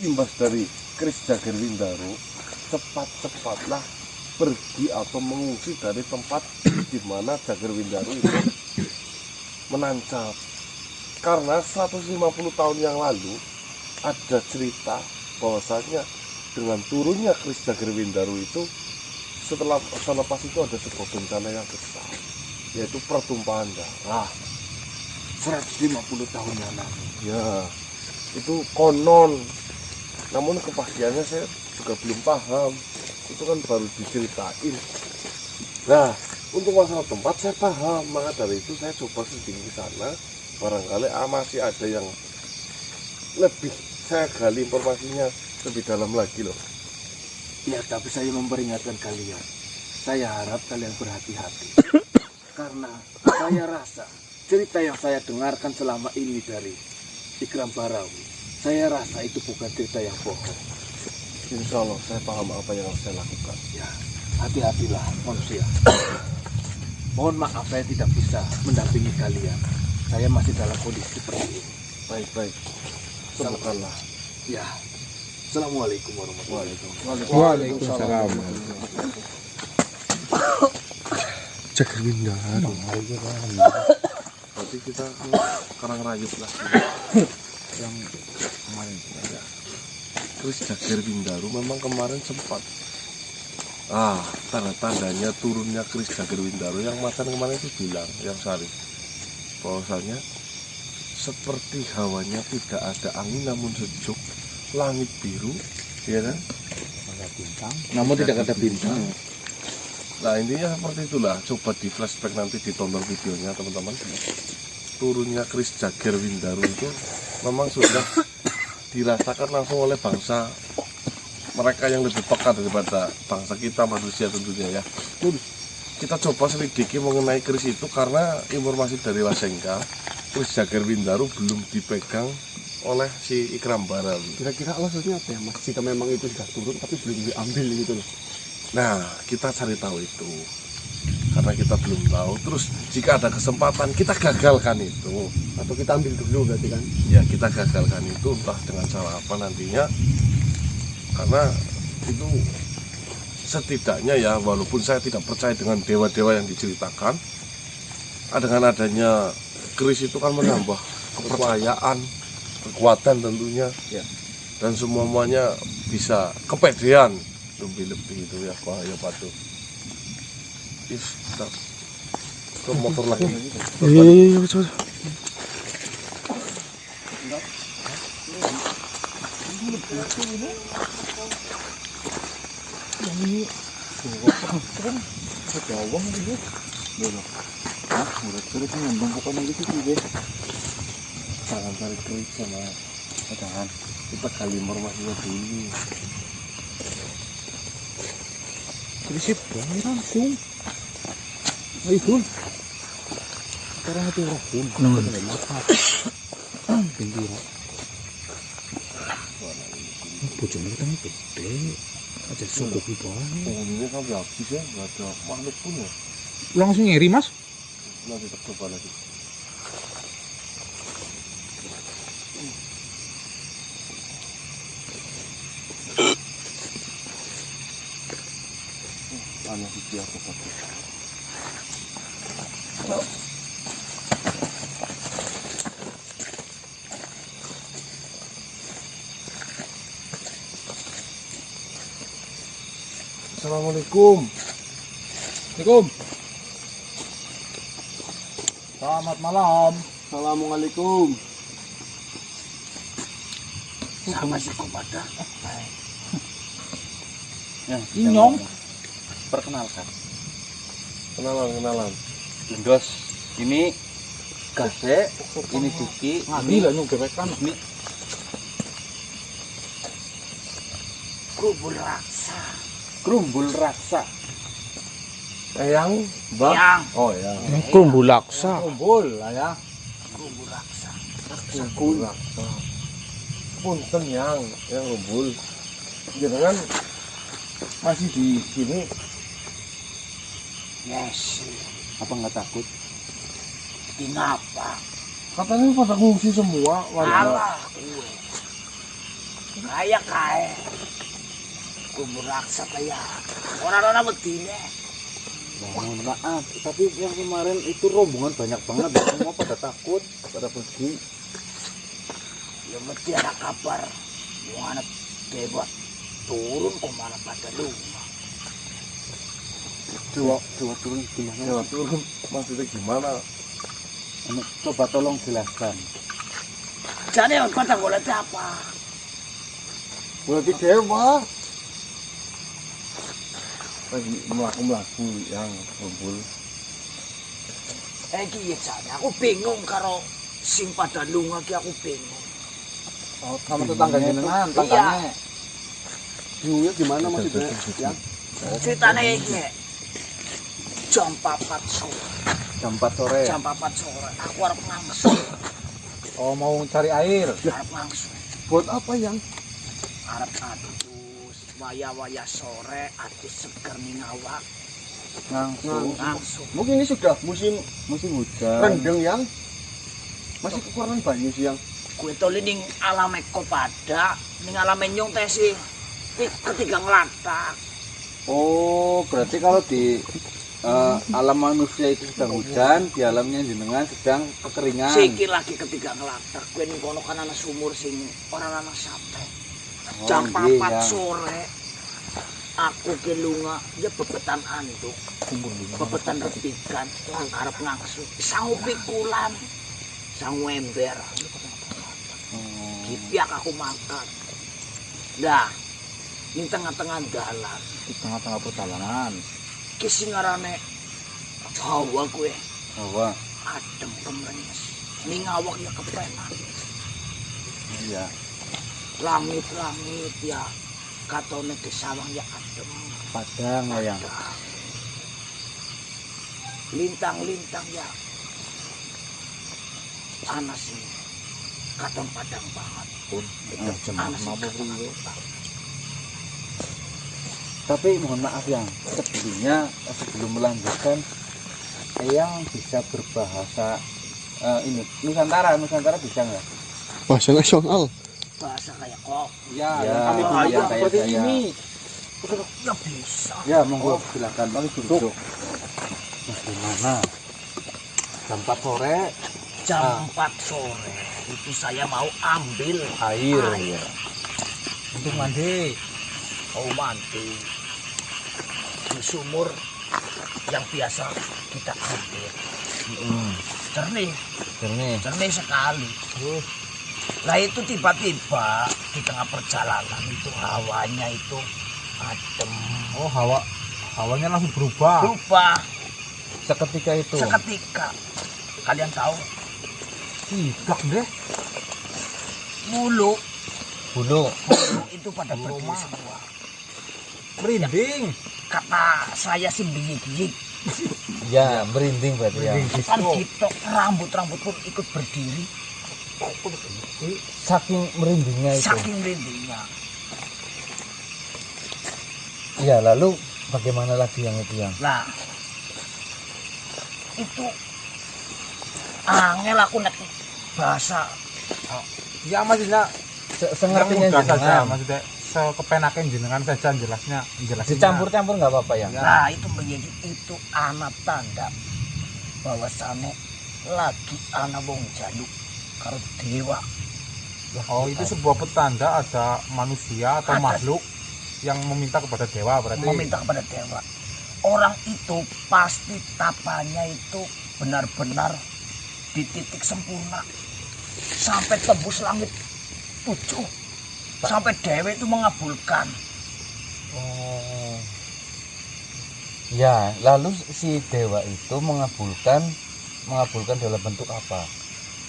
imbas dari Kris Jagerwindaro, cepat-cepatlah pergi atau mengungsi dari tempat di mana Jagerwindaro itu menancap. Karena 150 tahun yang lalu ada cerita bahwasanya dengan turunnya Kris Jagerwindaro itu, setelah selepas itu ada sebuah bencana yang besar, yaitu pertumpahan darah. 150 tahun yang lalu. Ya, itu konon. Namun kepastiannya saya juga belum paham. Itu kan baru diceritain. Nah, untuk masalah tempat saya paham. Maka dari itu saya coba sendiri ke sana. Barangkali masih ada yang lebih saya gali informasinya lebih dalam lagi loh. Ya, tapi saya memperingatkan kalian. Saya harap kalian berhati-hati. Karena saya rasa cerita yang saya dengarkan selama ini dari Ikram Barawi, saya rasa itu bukan cerita yang bohong. Insya Allah saya paham apa yang harus saya lakukan. Ya, hati-hatilah manusia. Mohon maaf saya tidak bisa mendampingi kalian. Saya masih dalam kondisi seperti ini. Baik-baik. Sembuhkanlah. Ya. Assalamualaikum warahmatullahi wabarakatuh. Waalaikumsalam. Jagerwindaro. Berarti kita Karang Rayut lah. Yang kemarin ya. Terus Jagerwindaro memang kemarin sempat tanda-tandanya turunnya Kris Jagerwindaro yang Macan kemarin itu bilang, yang Syarif, bahwasanya seperti hawanya tidak ada angin namun sejuk, langit biru, ya kan? Ada bintang. Namun tidak ada bintang. Nah intinya seperti itulah. Coba di flashback nanti ditonton videonya teman-teman. Turunnya Kris Jagerwindaro itu memang sudah dirasakan langsung oleh bangsa mereka yang lebih peka daripada bangsa kita manusia tentunya ya. Kita coba selidiki mengenai Kris itu karena informasi dari Wasengka, Kris Jagerwindaro belum dipegang oleh si Ikram Barawi. Kira-kira alasannya apa ya Mas? Jika memang itu sudah turun tapi belum diambil gitu loh. Nah, kita cari tahu itu. Karena kita belum tahu. Terus jika ada kesempatan kita gagalkan itu. Atau kita ambil dulu berarti kan? Ya, kita gagalkan itu entah dengan cara apa nantinya. Karena itu setidaknya ya, walaupun saya tidak percaya dengan dewa-dewa yang diceritakan, dengan adanya Kris itu kan menambah kepercayaan, kekuatan tentunya, Ya. dan semuanya bisa kepedean lebih-lebih itu ya, bahaya patuh. Kita ke motor lagi. Iya, betul. Jawang gitu. Loh. Ah, murid-murid ngomong pokoknya gitu sih, deh. Jangan cari Kris sama jangan. Kita gali informasinya dulu. Berisip banget langsung. Ayo, Dul. Sekarang itu rohun. Nunggu. Gembira. Bojone kita gede. Aja cukup banget. Penghuninya sampai habis ya, nggak ada makhluk pun ya. Langsung ngiri Mas. Nanti kita coba lagi. Anak itu aku pakai. Assalamualaikum. Assalamualaikum. Selamat malam. Assalamualaikum. Sama si Komada. Ya, Inyong. perkenalkan. Kenalan. Lindos, ini Gase, ini Diki, Ngadi lah nyung gebekan. ini Krumbul Raksa. Krumbul Raksa. Eyang, Mbak. Yang Oh ya. Krumbulaksa. Krumbul lah ya. Krumbul Raksa. Sakun. Punten yang rumbul. Jangan masih di sini. Yes. Apa nggak takut? Kenapa? Katanya pada ngungsi semua warga. Alah, gue. Kaya kae. Kubur raksa kaya. Orang-orang bedine. Mohon maaf, tapi yang kemarin itu rombongan banyak banget, semua pada takut, pada pergi. Ya mesti ada kabar. Yang anak dewa turun kemana pada rumah. Coba turun gimana? Jawa turun maksudnya gimana? Coba tolong jelaskan. Jadi kata boleh apa? Berarti dewa. Lagi melaku yang kumpul. Iki ya jane aku bingung karo sing pada lunga ki aku bingung. Oh, sama tetangga jenengan, tangganya. Bingungnya gimana maksudnya? Ya, Ceritane iki. Jam 4 sore. jam 4 sore. Jam 4 sore aku arep ngangsu. Oh, mau cari air. Arep ngangsu. Buat apa yang? Arep adus waya-waya sore adus seger ning awak. Langsung. Mungkin ini sudah musim hujan. Rendeng yang masih kekurangan banyu sih yang. Kue toli ning alame Kopada, ning alame Nyung teh sih ketiga ngelatak. Oh, berarti kalau di alam manusia itu sedang hujan, di alamnya jenengan sedang kekeringan. Siki lagi ketiga ngelatak. Kue ning kono kan ana sumur sing ora ana sate. Oh, Jam nggih, 4 yang. sore aku ke lunga ya bebetan anduk. Bebetan repikan lang arep ngangsu. Sangu pikulan. Sangu ember. Kipiak aku makan. Dah, di tengah-tengah dalan. Di tengah-tengah perjalanan. Kisingarane Jawa gue. Bahwa Adem kemenyes. Ning awak ya kepenak. iya. Langit-langit ya katone ke sawang ya adem. Padang yang. Lintang-lintang ya panas ini. Katon padang banget pun. Panas ini. Tapi mohon maaf yang sebelumnya sebelum melanjutkan yang bisa berbahasa ini Nusantara bisa nggak? Bahasa nasional. Bahasa kayak kok. Ya, Ya, kami ya, punya kayak seperti saya. ini. Ya bisa. Ya, monggo silakan Bang duduk. Bagaimana? Jam 4 sore Jam 4 sore itu saya mau ambil air. Untuk mandi. Mau mandi di sumur yang biasa kita ambil. Jernih sekali. Lah itu tiba-tiba di tengah perjalanan itu hawanya itu adem. Oh, hawanya langsung berubah. Seketika itu. Seketika. Kalian tahu? Tidak deh. Bulu Bulu. itu pada berdiri semua. Merinding. Kata saya sih biyik-biyik. Ya, merinding berarti ya. Kan gitu, rambut-rambut pun ikut berdiri. Saking merindingnya itu. Saking merindingnya. Ya, lalu bagaimana lagi yang itu yang? Nah, itu angel aku nek bahasa. Ya maksudnya sengertinya jenengan. Maksudnya sekepenakan jenengan saja jelasnya Dicampur-campur nggak apa-apa ya? Nah, itu menjadi itu anak tanda bahwasannya lagi anak wong jaluk karo dewa. oh itu sebuah petanda ada manusia atau Ada. makhluk yang meminta kepada dewa berarti Meminta kepada dewa. Orang itu pasti tapanya itu benar-benar di titik sempurna sampai tembus langit 7 sampai dewa itu mengabulkan. Oh. Ya, lalu si dewa itu mengabulkan dalam bentuk apa?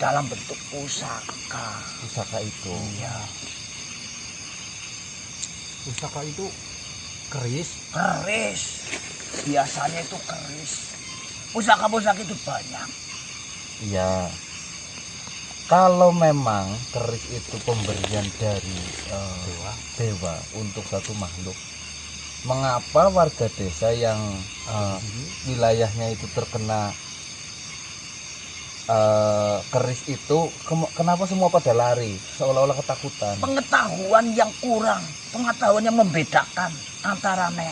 Dalam bentuk pusaka. Pusaka itu. Iya, pusaka itu keris keris. Biasanya itu keris. Pusaka-pusaka itu banyak. Iya. Kalau memang keris itu pemberian dari dewa untuk satu makhluk, mengapa warga desa yang wilayahnya itu terkena keris itu kenapa semua pada lari seolah-olah ketakutan? Pengetahuan yang kurang, pengetahuan yang membedakan antara nek